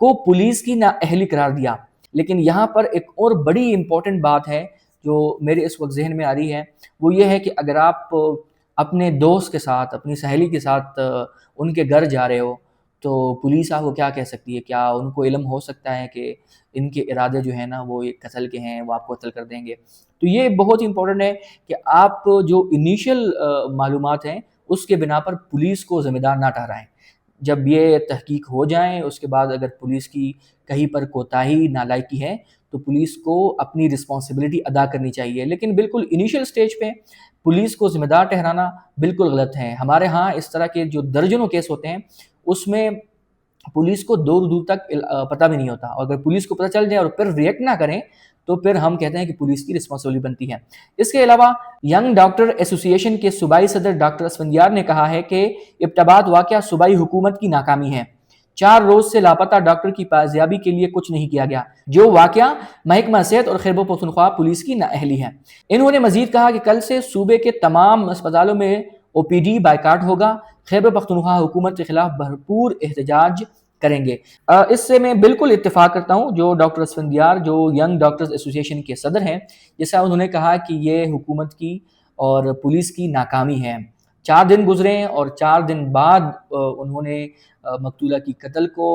کو پولیس کی نااہلی قرار دیا۔ لیکن یہاں پر ایک اور بڑی امپورٹنٹ بات ہے جو میرے اس وقت ذہن میں آ رہی ہے، وہ یہ ہے کہ اگر آپ اپنے دوست کے ساتھ، اپنی سہیلی کے ساتھ ان کے گھر جا رہے ہو تو پولیس آپ کو کیا کہہ سکتی ہے؟ کیا ان کو علم ہو سکتا ہے کہ ان کے ارادے جو ہیں نا وہ ایک قتل کے ہیں، وہ آپ کو قتل کر دیں گے؟ تو یہ بہت امپورٹنٹ ہے کہ آپ جو انیشل معلومات ہیں اس کے بنا پر پولیس کو ذمہ دار نہ ٹھہرائیں۔ جب یہ تحقیق ہو جائیں اس کے بعد اگر پولیس کی کہیں پر کوتاہی، نالائکی ہے تو پولیس کو اپنی رسپانسبلٹی ادا کرنی چاہیے، لیکن بالکل انیشل سٹیج پہ پولیس کو ذمہ دار ٹھہرانا بالکل غلط ہے۔ ہمارے ہاں اس طرح کے جو درجنوں کیس ہوتے ہیں اس میں پولیس کو دور دور تک پتہ بھی نہیں ہوتا، اور اگر پولیس کو پتہ چل جائے اور پھر ریئیکٹ نہ کریں تو پھر ہم کہتے ہیں کہ پولیس کی رسپانسبلٹی بنتی ہے۔ اس کے علاوہ ینگ ڈاکٹر ایسوسی ایشن کے صوبائی صدر ڈاکٹر اسفندیار نے کہا ہے کہ ابتداءات واقعہ صوبائی حکومت کی ناکامی ہے۔ 4 روز سے لاپتہ ڈاکٹر کی بازیابی کے لیے کچھ نہیں کیا گیا، جو واقعہ محکمہ صحت اور خیبر پختونخوا پولیس کی نااہلی ہے۔ انہوں نے مزید کہا کہ کل سے صوبے کے تمام اسپتالوں میں او پی ڈی بائیکاٹ ہوگا، خیبر پختونخوا حکومت کے خلاف بھرپور احتجاج کریں گے۔ اس سے میں بالکل اتفاق کرتا ہوں جو ڈاکٹر اسفندیار جو ینگ ڈاکٹرز ایسوسی ایشن کے صدر ہیں، جیسا انہوں نے کہا کہ یہ حکومت کی اور پولیس کی ناکامی ہے۔ 4 دن گزرے اور 4 دن بعد انہوں نے مقتولہ کی قتل کو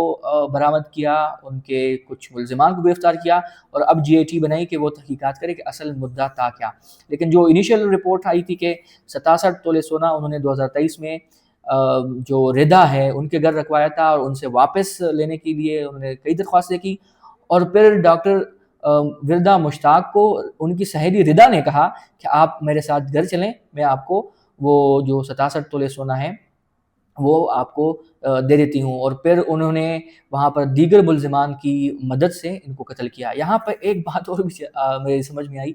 برآمد کیا، ان کے کچھ ملزمان کو گرفتار کیا، اور اب جی اے ٹی بنائی کہ وہ تحقیقات کرے کہ اصل مدعا تھا کیا۔ لیکن جو انیشل رپورٹ آئی تھی کہ 67 تولے سونا انہوں نے 2023 میں جو ردا ہے ان کے گھر رکھوایا تھا، اور ان سے واپس لینے کے لیے انہوں نے کئی درخواستیں کی، اور پھر ڈاکٹر وردا مشتاق کو ان کی سہیلی ردا نے کہا کہ آپ میرے ساتھ گھر چلیں، میں آپ کو وہ جو 67 تولے سونا ہے وہ آپ کو دے دیتی ہوں، اور پھر انہوں نے وہاں پر دیگر ملزمان کی مدد سے ان کو قتل کیا۔ یہاں پر ایک بات اور بھی میری سمجھ میں آئی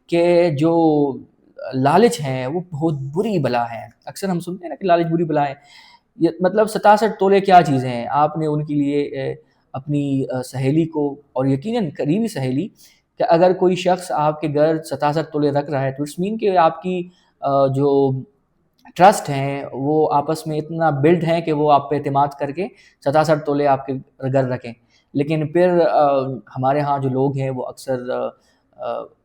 کہ جو لالچ ہے وہ بہت بری بلا ہے۔ اکثر ہم سنتے ہیں نا کہ لالچ بری بلا ہے، یہ مطلب 67 تولے کیا چیزیں ہیں؟ آپ نے ان کے لیے اپنی سہیلی کو، اور یقیناً قریبی سہیلی، کہ اگر کوئی شخص آپ کے گھر 67 تولے رکھ رہا ہے تو اٹس مین کہ آپ کی جو ٹرسٹ ہیں وہ آپس میں اتنا بلڈ ہیں کہ وہ آپ پہ اعتماد کر کے 67 تولے آپ کے گھر رکھیں۔ لیکن پھر ہمارے ہاں جو لوگ ہیں وہ اکثر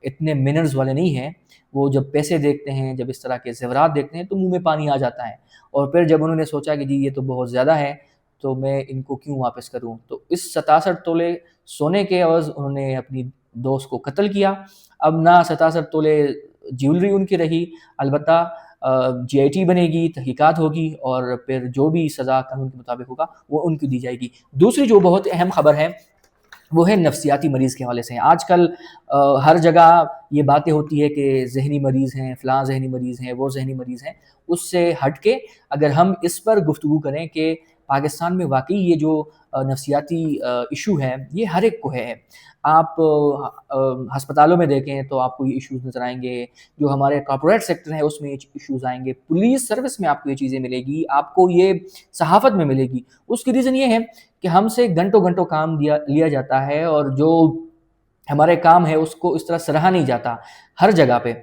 اتنے منرز والے نہیں ہیں، وہ جب پیسے دیکھتے ہیں، جب اس طرح کے زیورات دیکھتے ہیں تو منہ میں پانی آ جاتا ہے، اور پھر جب انہوں نے سوچا کہ جی یہ تو بہت زیادہ ہے تو میں ان کو کیوں واپس کروں، تو اس 67 تولے سونے کے عوض انہوں نے اپنی دوست کو قتل کیا۔ اب نہ 67 تولے جیولری ان کی رہی، البتہ جی آئی ٹی بنے گی، تحقیقات ہوگی، اور پھر جو بھی سزا قانون کے مطابق ہوگا وہ ان کی دی جائے گی۔ دوسری جو بہت اہم خبر ہے وہ ہے نفسیاتی مریض کے حوالے سے۔ آج کل ہر جگہ یہ باتیں ہوتی ہے کہ ذہنی مریض ہیں، فلاں ذہنی مریض ہیں، وہ ذہنی مریض ہیں۔ اس سے ہٹ کے اگر ہم اس پر گفتگو کریں کہ پاکستان میں واقعی یہ جو نفسیاتی ایشو ہے یہ ہر ایک کو ہے۔ آپ ہسپتالوں میں دیکھیں تو آپ کو یہ ایشوز نظر آئیں گے، جو ہمارے کارپوریٹ سیکٹر ہیں اس میں ایشوز آئیں گے، پولیس سروس میں آپ کو یہ چیزیں ملے گی، آپ کو یہ صحافت میں ملے گی۔ اس کی ریزن یہ ہے کہ ہم سے گھنٹوں گھنٹوں کام لیا جاتا ہے، اور جو ہمارے کام ہے اس کو اس طرح سراہا نہیں جاتا ہر جگہ پہ،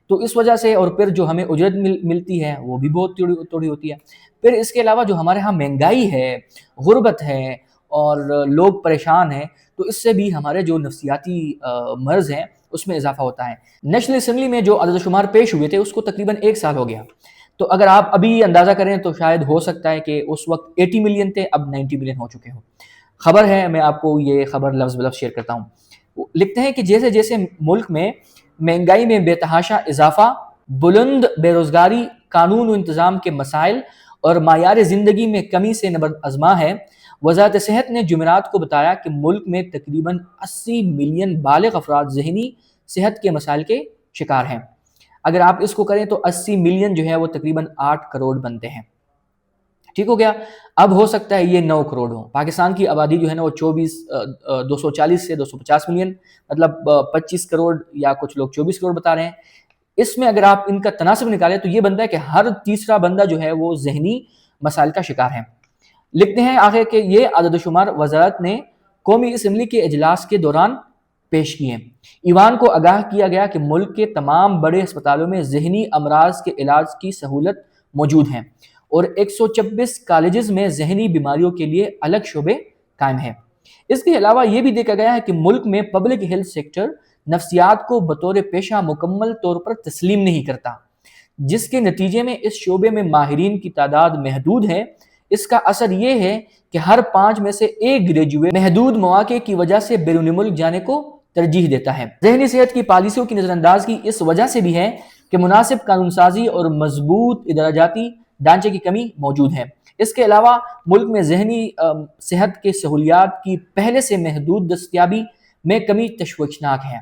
تو اس وجہ سے، اور پھر جو ہمیں اجرت ملتی ہے وہ بھی بہت تھوڑی ہوتی ہے۔ پھر اس کے علاوہ جو ہمارے ہاں مہنگائی ہے، غربت ہے، اور لوگ پریشان ہیں، تو اس سے بھی ہمارے جو نفسیاتی مرض ہیں اس میں اضافہ ہوتا ہے۔ نیشنل اسمبلی میں جو عدد و شمار پیش ہوئے تھے اس کو تقریباً 1 سال ہو گیا، تو اگر آپ ابھی اندازہ کریں تو شاید ہو سکتا ہے کہ اس وقت 80 ملین تھے، اب 90 ملین ہو چکے ہوں۔ خبر ہے، میں آپ کو یہ خبر لفظ بلفظ شیئر کرتا ہوں۔ لکھتے ہیں کہ جیسے جیسے ملک میں مہنگائی میں بے تحاشا اضافہ، بلند بے روزگاری، قانون و انتظام کے مسائل اور معیار زندگی میں کمی سے نبرد ازما ہے، وزارت صحت نے جمعرات کو بتایا کہ ملک میں تقریباً 80 ملین بالغ افراد ذہنی صحت کے مسائل کے شکار ہیں۔ اگر آپ اس کو کریں تو 80 ملین جو ہے وہ تقریباً 8 کروڑ بنتے ہیں۔ ٹھیک ہو گیا؟ اب ہو سکتا ہے یہ 9 کروڑ ہو۔ پاکستان کی آبادی جو ہے نا وہ 240 سے 250 ملین، مطلب 25 کروڑ یا کچھ لوگ 24 کروڑ بتا رہے ہیں۔ اس میں اگر آپ ان کا تناسب نکالیں تو یہ بنتا ہے کہ ہر تیسرا بندہ جو ہے وہ ذہنی مسائل کا شکار ہے۔ لکھتے ہیں آگے کہ یہ عدد و شمار وزارت نے قومی اسمبلی کے اجلاس کے دوران پیش کیے۔ ایوان کو آگاہ کیا گیا کہ ملک کے تمام بڑے ہسپتالوں میں ذہنی امراض کے علاج کی سہولت موجود ہیں، اور 126 کالجز میں ذہنی بیماریوں کے لیے الگ شعبے قائم ہیں۔ اس کے علاوہ یہ بھی دیکھا گیا ہے کہ ملک میں پبلک ہیلتھ سیکٹر نفسیات کو بطور پیشہ مکمل طور پر تسلیم نہیں کرتا، جس کے نتیجے میں اس شعبے میں ماہرین کی تعداد محدود ہے۔ اس کا اثر یہ ہے کہ ہر 5 میں سے ایک گریجویٹ محدود مواقع کی وجہ سے بیرون ملک جانے کو ترجیح دیتا ہے۔ ذہنی صحت کی پالیسیوں کی نظر اندازی اس وجہ سے بھی ہے کہ مناسب قانون سازی اور مضبوط ادارہ جاتی ڈھانچے کی کمی موجود ہے۔ اس کے علاوہ ملک میں ذہنی صحت کے سہولیات کی پہلے سے محدود دستیابی میں کمی تشویشناک ہے،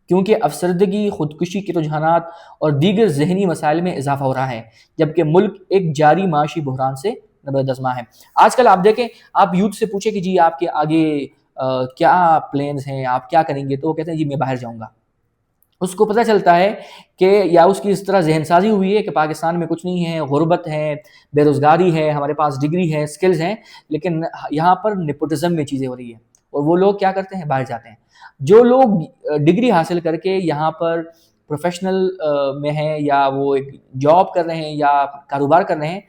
کیونکہ افسردگی، خودکشی کے رجحانات اور دیگر ذہنی مسائل میں اضافہ ہو رہا ہے، جبکہ ملک ایک جاری معاشی بحران سے نبردزماں ہے۔ آج کل آپ دیکھیں، آپ یوتھ سے پوچھیں کہ جی آپ کے آگے کیا پلانز ہیں، آپ کیا کریں گے، تو وہ کہتے ہیں جی میں باہر جاؤں گا۔ اس کو پتہ چلتا ہے کہ یا اس کی اس طرح ذہن سازی ہوئی ہے کہ پاکستان میں کچھ نہیں ہے، غربت ہے، بے روزگاری ہے، ہمارے پاس ڈگری ہے، سکلز ہیں، لیکن یہاں پر نیپوٹزم میں چیزیں ہو رہی ہیں، اور وہ لوگ کیا کرتے ہیں، باہر جاتے ہیں۔ جو لوگ ڈگری حاصل کر کے یہاں پر پروفیشنل میں ہیں، یا وہ ایک جاب کر رہے ہیں یا کاروبار کر رہے ہیں،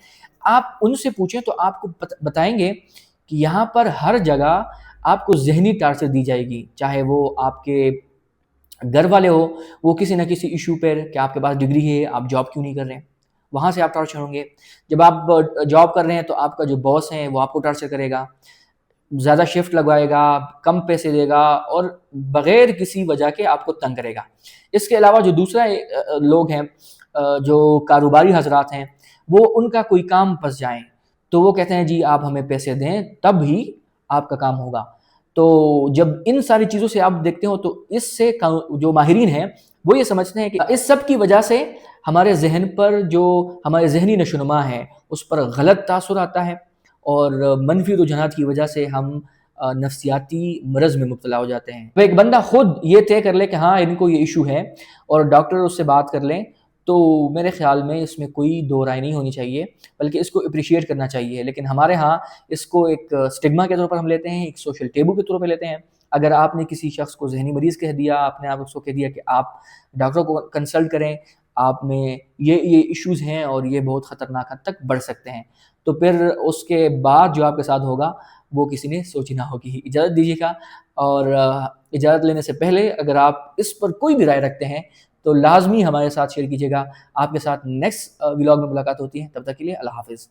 آپ ان سے پوچھیں تو آپ کو بتائیں گے کہ یہاں پر ہر جگہ آپ کو ذہنی ٹارچر دی جائے گی، چاہے وہ آپ کے گھر والے ہو، وہ کسی نہ کسی ایشو پر کہ آپ کے پاس ڈگری ہے، آپ جاب کیوں نہیں کر رہے ہیں، وہاں سے آپ ٹارچر ہوں گے۔ جب آپ جاب کر رہے ہیں تو آپ کا جو باس ہے وہ آپ کو ٹارچر کرے گا، زیادہ شفٹ لگوائے گا، کم پیسے دے گا، اور بغیر کسی وجہ کے آپ کو تنگ کرے گا۔ اس کے علاوہ جو دوسرا لوگ ہیں، جو کاروباری حضرات ہیں، وہ ان کا کوئی کام پھنس جائیں تو وہ کہتے ہیں جی آپ ہمیں پیسے دیں تب ہی آپ کا کام ہوگا۔ تو جب ان ساری چیزوں سے آپ دیکھتے ہو تو اس سے جو ماہرین ہیں وہ یہ سمجھتے ہیں کہ اس سب کی وجہ سے ہمارے ذہن پر جو ہمارے ذہنی نشوونما ہے اس پر غلط تاثر آتا ہے، اور منفی رجحانات کی وجہ سے ہم نفسیاتی مرض میں مبتلا ہو جاتے ہیں۔ تو ایک بندہ خود یہ طے کر لے کہ ہاں ان کو یہ ایشو ہے، اور ڈاکٹر اس سے بات کر لیں، تو میرے خیال میں اس میں کوئی دو رائے نہیں ہونی چاہیے، بلکہ اس کو اپریشیٹ کرنا چاہیے۔ لیکن ہمارے ہاں اس کو ایک سٹگما کے طور پر ہم لیتے ہیں، ایک سوشل ٹیبو کے طور پر لیتے ہیں۔ اگر آپ نے کسی شخص کو ذہنی مریض کہہ دیا، آپ نے اس کو کہہ دیا کہ آپ ڈاکٹر کو کنسلٹ کریں، آپ میں یہ ایشوز ہیں اور یہ بہت خطرناک حد تک بڑھ سکتے ہیں، تو پھر اس کے بعد جو آپ کے ساتھ ہوگا وہ کسی نے سوچی نہ ہوگی۔ اجازت دیجیے گا، اور اجازت لینے سے پہلے اگر آپ اس پر کوئی بھی رائے رکھتے ہیں تو لازمی ہمارے ساتھ شیئر کیجیے گا۔ آپ کے ساتھ نیکسٹ ولاگ میں ملاقات ہوتی ہے، تب تک کے لیے اللہ حافظ۔